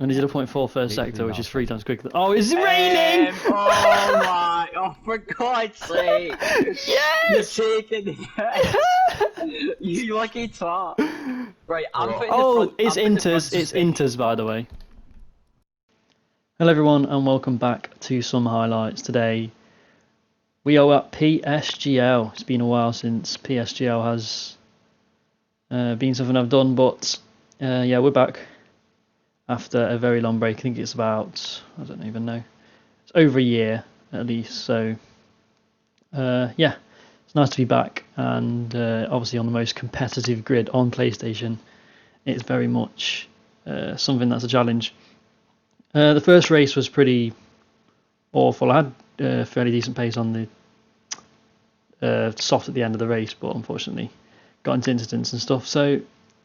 And he did a .4 first Literally sector, which is last 3 times second. quicker. Oh, it's raining! Oh my! Oh, for God's sake! You're Yes! taking the yes. You lucky twat. Right, I'm putting the Oh, front. it's I'm putting the front Inters. It's suspension Inters, by the on. way. Hello, everyone, and welcome back to some highlights. Today, we are at PSGL. It's been a while since PSGL has been something I've done, but yeah, we're back after a very long break. I think it's about, I don't even know, it's over a year at least. So yeah, it's nice to be back, and obviously on the most competitive grid on PlayStation. It's very much something that's a challenge. The first race was pretty awful. I had fairly decent pace on the soft at the end of the race, but unfortunately got into incidents and stuff, so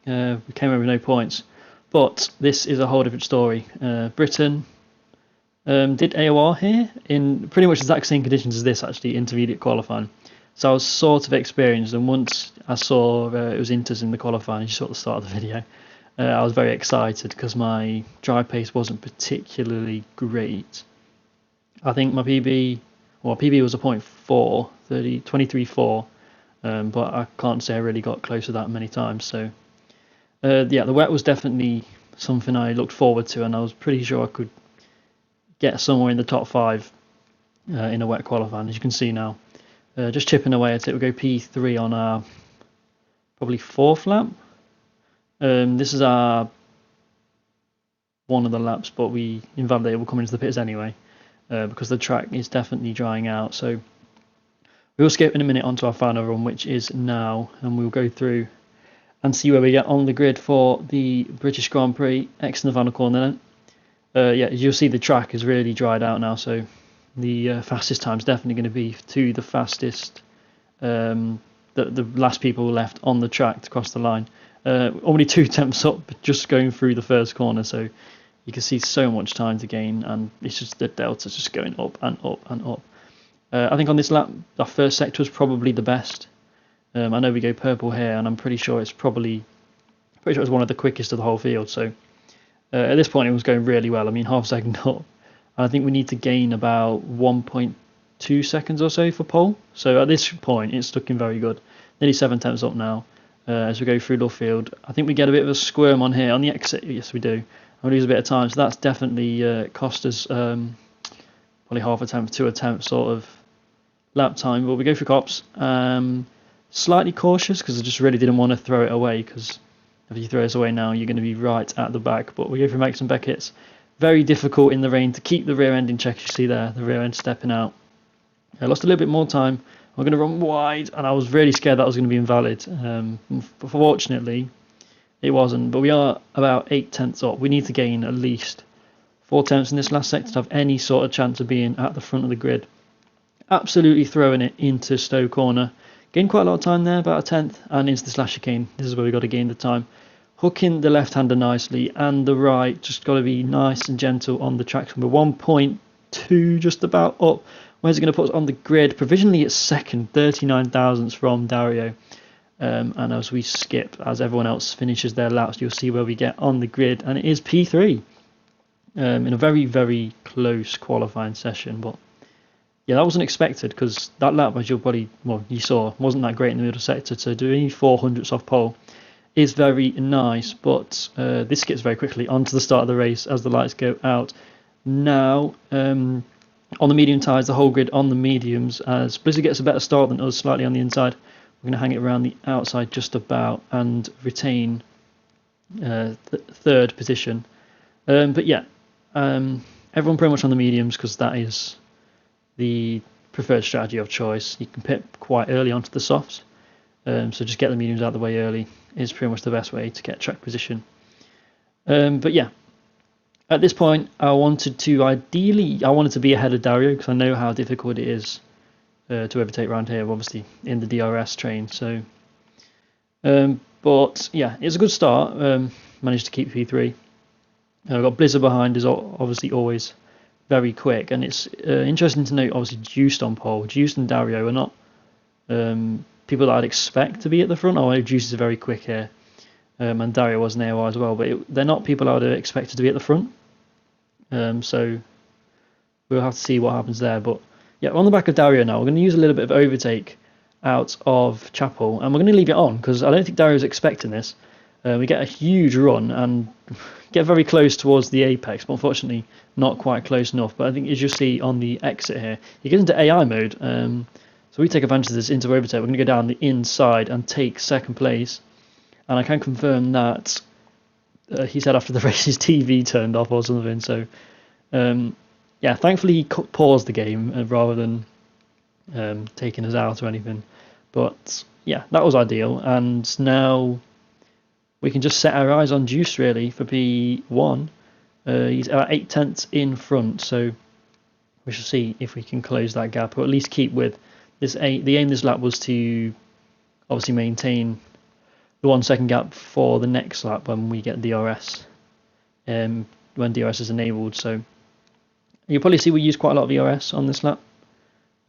we came over with no points. But this is a whole different story. Britain did AOR here in pretty much the exact same conditions as this, actually, intermediate qualifying. So I was sort of experienced, and once I saw it was Inters in the qualifying, you saw at the start of the video, I was very excited because my drive pace wasn't particularly great. I think my PB was a .4, 23.4, but I can't say I really got close to that many times. So yeah, the wet was definitely something I looked forward to, and I was pretty sure I could get somewhere in the top 5 in a wet qualifying. As you can see now, just chipping away at it. We'll go P3 on our probably 4th lap. This is our one of the laps, but we invalidated. We'll come into the pits anyway because the track is definitely drying out. So we'll skip in a minute onto our final run, which is now, and we'll go through and see where we get on the grid for the British Grand Prix. X in the final corner. Yeah, as you'll see, the track is really dried out now, so the fastest time is definitely going to be to the fastest, the last people left on the track to cross the line. Only 2 attempts up, just going through the first corner, so you can see so much time to gain, and it's just the delta's just going up and up and up. I think on this lap, our first sector was probably the best. I know we go purple here, and I'm pretty sure it was one of the quickest of the whole field. So at this point, it was going really well. I mean, half a second up. And I think we need to gain about 1.2 seconds or so for pole. So at this point, it's looking very good. Nearly 7 tenths up now as we go through the field. I think we get a bit of a squirm on here on the exit. Yes, we do. And we lose a bit of time. So that's definitely cost us probably half attempt, 2 attempts sort of lap time. But we go for cops. Slightly cautious because I just really didn't want to throw it away, because if you throw this away now, you're going to be right at the back. But we go for Max and Beckett's. Very difficult in the rain to keep the rear end in check. You see there, the rear end stepping out. I lost a little bit more time. We're going to run wide, and I was really scared that was going to be invalid. Fortunately, it wasn't. But we are about 8 tenths up. We need to gain at least 4 tenths in this last sector to have any sort of chance of being at the front of the grid. Absolutely throwing it into Stowe corner. Gained quite a lot of time there, about a tenth, and into the slash chicane. This is where we've got to gain the time. Hooking the left-hander nicely, and the right, just got to be nice and gentle on the track. We're 1.2 just about up. Where's it going to put us on the grid? Provisionally it's second, 39 thousandths from Dario. And as we skip, as everyone else finishes their laps, you'll see where we get on the grid, and it is P3 in a very, very close qualifying session. But yeah, that wasn't expected, because that lap, as you saw, wasn't that great in the middle sector. So doing 400ths off pole is very nice, but this gets very quickly onto the start of the race as the lights go out. Now, on the medium tyres, the whole grid on the mediums, as Blizzard gets a better start than us, slightly on the inside. We're going to hang it around the outside just about and retain third position. But yeah, everyone pretty much on the mediums, because that is the preferred strategy of choice. You can pit quite early onto the softs, so just get the mediums out of the way early is pretty much the best way to get track position. But yeah, at this point I wanted to be ahead of Dario, because I know how difficult it is to overtake around here, obviously in the DRS train. So but yeah, it's a good start. Managed to keep P3. I've got Blizzard behind, is obviously always very quick, and it's interesting to note, obviously, Juiced on pole. Juiced and Dario are not people that I'd expect to be at the front. Oh, Juiced is very quick here. and Dario was an AOR as well, but they're not people I would have expected to be at the front. So we'll have to see what happens there. But yeah, on the back of Dario now, we're going to use a little bit of overtake out of Chapel, and we're going to leave it on because I don't think Dario's expecting this. We get a huge run and get very close towards the apex, but unfortunately not quite close enough. But I think, as you'll see on the exit here, he gets into AI mode. So we take advantage of this into overtake. We're going to go down the inside and take second place. And I can confirm that he said after the race his TV turned off or something. So yeah, thankfully he paused the game rather than taking us out or anything. But yeah, that was ideal. And now we can just set our eyes on Juice really for P1. He's about 8/10 in front, so we shall see if we can close that gap or at least keep with this. The aim this lap was to obviously maintain the 1 second gap for the next lap when we get DRS, when DRS is enabled. So you'll probably see we use quite a lot of ERS on this lap.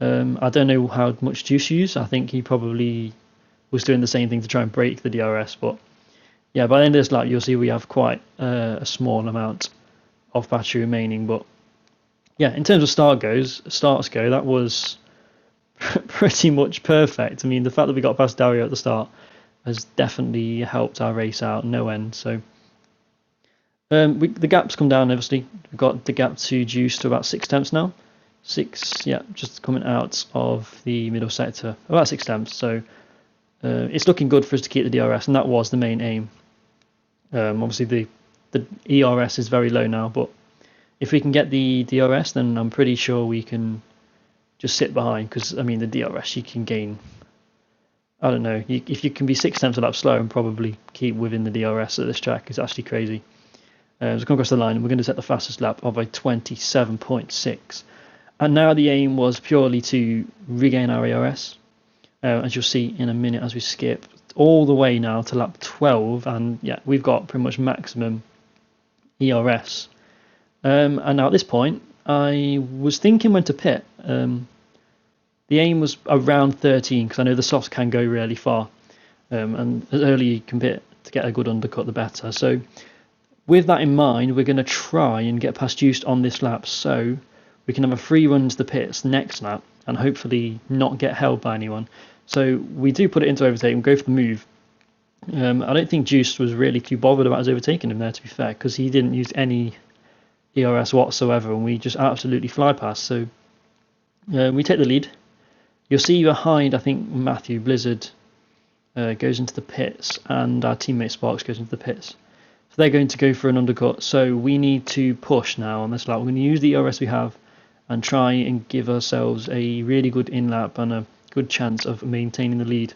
I don't know how much Juice used. I think he probably was doing the same thing to try and break the DRS, but yeah, by the end of this lap, you'll see we have quite a small amount of battery remaining. But yeah, in terms of starts go, that was pretty much perfect. I mean, the fact that we got past Dario at the start has definitely helped our race out no end. So the gap's come down, obviously. We've got the gap to Juice to about 6/10 now. Yeah, just coming out of the middle sector, about 6/10. So it's looking good for us to keep the DRS, and that was the main aim. Obviously the ERS is very low now, but if we can get the DRS, then I'm pretty sure we can just sit behind, because I mean the DRS you can gain, I don't know, if you can be 6/10 a lap slower and probably keep within the DRS at this track, it's actually crazy. So come across the line and we're going to set the fastest lap of a 27.6, and now the aim was purely to regain our ERS, as you'll see in a minute as we skip all the way now to lap 12, and yeah, we've got pretty much maximum ERS. And now at this point I was thinking when to pit. The aim was around 13 because I know the softs can go really far, and as early you can pit to get a good undercut the better. So with that in mind, we're going to try and get past Juiced on this lap so we can have a free run to the pits next lap and hopefully not get held by anyone. So we do put it into overtake and go for the move. I don't think Juiced was really too bothered about us overtaking him there, to be fair, because he didn't use any ERS whatsoever and we just absolutely fly past. So we take the lead. You'll see behind, I think Matthew Blizzard goes into the pits and our teammate Sparks goes into the pits. So they're going to go for an undercut. So we need to push now on this lap. We're going to use the ERS we have and try and give ourselves a really good in lap and a good chance of maintaining the lead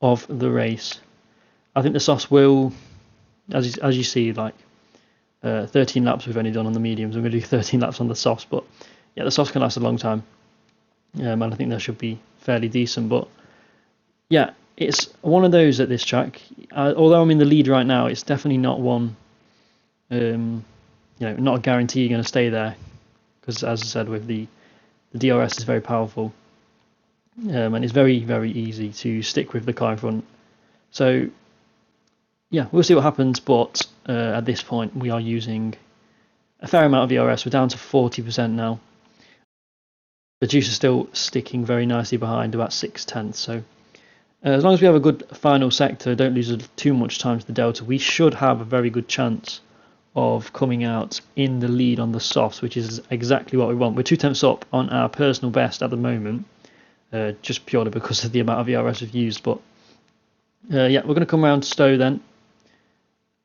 of the race. I think the softs will, as you see, like 13 laps we've only done on the mediums. I'm going to do 13 laps on the softs, but yeah, the softs can last a long time, and I think they should be fairly decent. But yeah, it's one of those at this track. Although I'm in the lead right now, it's definitely not one, not a guarantee you're going to stay there, because as I said, with the DRS is very powerful, and it's very, very easy to stick with the car in front. So yeah, we'll see what happens, but at this point we are using a fair amount of ERS. We're down to 40% now. The Juice is still sticking very nicely behind, about 6/10. So as long as we have a good final sector, don't lose too much time to the delta, we should have a very good chance of coming out in the lead on the softs, which is exactly what we want. We're 2/10 up on our personal best at the moment, just purely because of the amount of ERS we've used. But yeah, we're going to come around Stowe then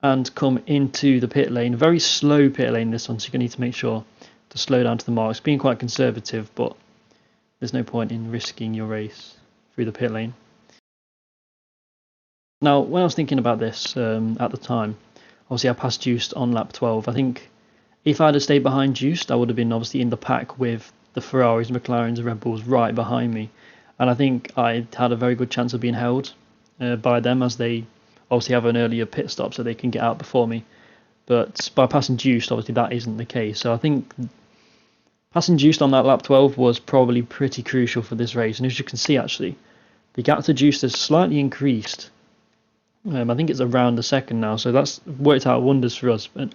and come into the pit lane. Very slow pit lane this one, so you're going to need to make sure to slow down to the marks. Being quite conservative, but there's no point in risking your race through the pit lane. Now, when I was thinking about this at the time, obviously I passed Juiced on lap 12. I think if I'd have stayed behind Juiced, I would have been obviously in the pack with the Ferraris, McLarens and Red Bulls right behind me. And I think I had a very good chance of being held by them, as they obviously have an earlier pit stop so they can get out before me. But by passing Juiced, obviously that isn't the case. So I think passing Juiced on that lap 12 was probably pretty crucial for this race. And as you can see, actually, the gap to Juiced has slightly increased I think it's around a second now, so that's worked out wonders for us. But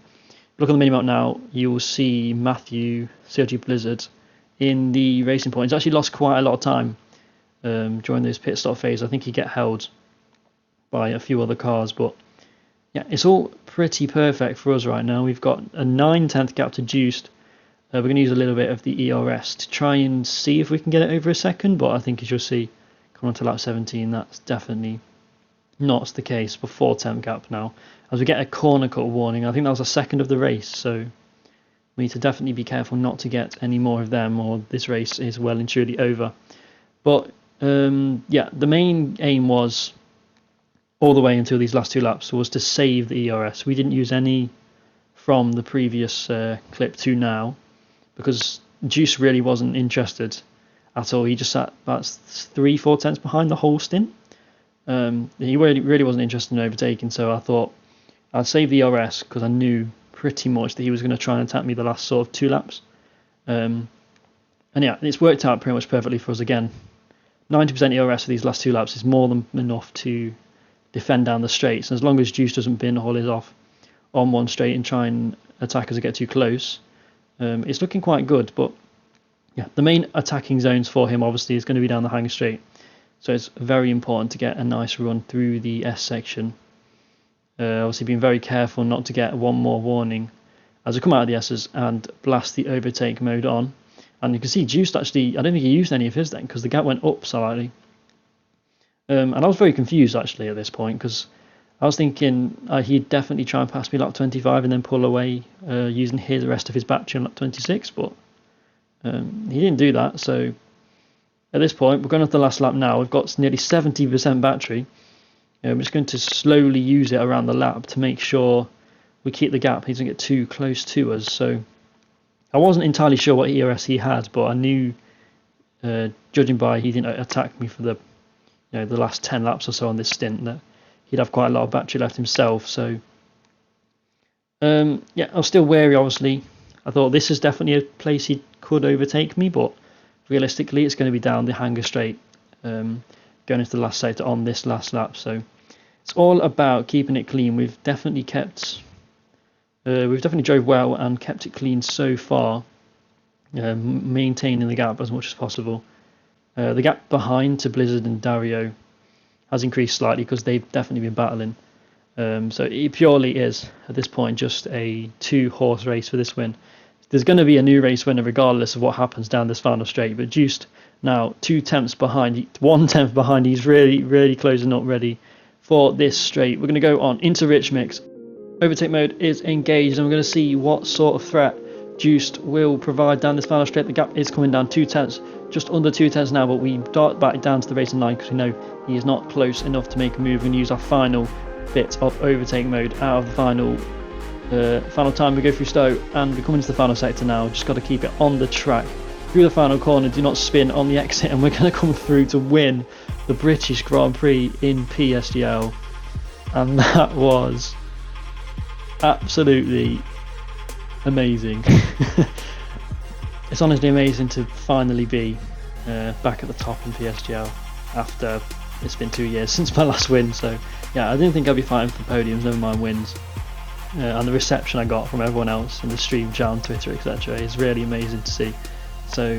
look on the minimap now, you will see Matthew Sergio Blizzard in the racing point. He's actually lost quite a lot of time during this pit stop phase. I think he get held by a few other cars, but yeah, it's all pretty perfect for us right now. We've got a 9/10 gap to Juiced. We're going to use a little bit of the ERS to try and see if we can get it over a second, but I think as you'll see, coming on to lap 17, that's definitely not the case before temp gap now. As we get a corner cut warning, I think that was a second of the race, so we need to definitely be careful not to get any more of them, or this race is well and truly over. But yeah, the main aim was, all the way until these last two laps, was to save the ERS. We didn't use any from the previous clip to now, because Juice really wasn't interested at all. He just sat about 3-4 tenths behind the whole stint. He really wasn't interested in overtaking, so I thought I'd save the ERS because I knew pretty much that he was going to try and attack me the last sort of 2 laps. And yeah, it's worked out pretty much perfectly for us again. 90% ERS for these last 2 laps is more than enough to defend down the straights. And as long as Juice doesn't bin haul his off on one straight and try and attack as I get too close, it's looking quite good. But yeah, the main attacking zones for him obviously is going to be down the hang straight. So it's very important to get a nice run through the S section. Obviously being very careful not to get one more warning as we come out of the S's and blast the overtake mode on. And you can see Juiced actually, I don't think he used any of his then, because the gap went up slightly. And I was very confused actually at this point, because I was thinking he'd definitely try and pass me lap 25 and then pull away using the rest of his battery on lap 26, but he didn't do that. So at this point, we're going to the last lap now. We've got nearly 70% battery. I'm just going to slowly use it around the lap to make sure we keep the gap. He doesn't get too close to us. So I wasn't entirely sure what ERS he had, but I knew, judging by he didn't attack me for the last 10 laps or so on this stint, that he'd have quite a lot of battery left himself. So yeah, I was still wary. Obviously, I thought this is definitely a place he could overtake me, but realistically, it's going to be down the hanger straight, going into the last sector on this last lap. So it's all about keeping it clean. We've definitely drove well and kept it clean so far, maintaining the gap as much as possible. The gap behind to Blizzard and Dario has increased slightly because they've definitely been battling. So it purely is at this point just a 2-horse race for this win. There's going to be a new race winner regardless of what happens down this final straight, but Juiced now 2 tenths behind, 1 tenth behind. He's really closing up, ready for this straight. We're going to go on into Rich Mix. Overtake mode is engaged, and we're going to see what sort of threat Juiced will provide down this final straight. The gap is coming down 2 tenths, just under 2 tenths now, but we dart back down to the racing line because we know he is not close enough to make a move, and use our final bit of overtake mode out of the final time. We go through Stowe and we come into the final sector now. Just got to keep it on the track through the final corner, do not spin on the exit, and we're going to come through to win the British Grand Prix in PSGL. And that was absolutely amazing. It's honestly amazing to finally be back at the top in PSGL after it's been 2 years since my last win. So yeah, I didn't think I'd be fighting for podiums, never mind wins. And the reception I got from everyone else in the stream, chat on Twitter, etc. is really amazing to see. So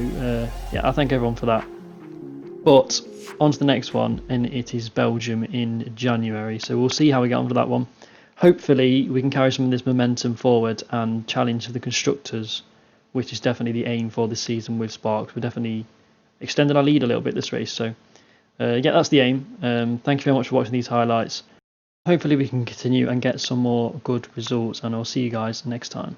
yeah, I thank everyone for that. But on to the next one, and it is Belgium in January. So we'll see how we get on for that one. Hopefully we can carry some of this momentum forward and challenge the constructors, which is definitely the aim for this season with Sparks. We're definitely extended our lead a little bit this race. So yeah, that's the aim. Thank you very much for watching these highlights. Hopefully we can continue and get some more good results, and I'll see you guys next time.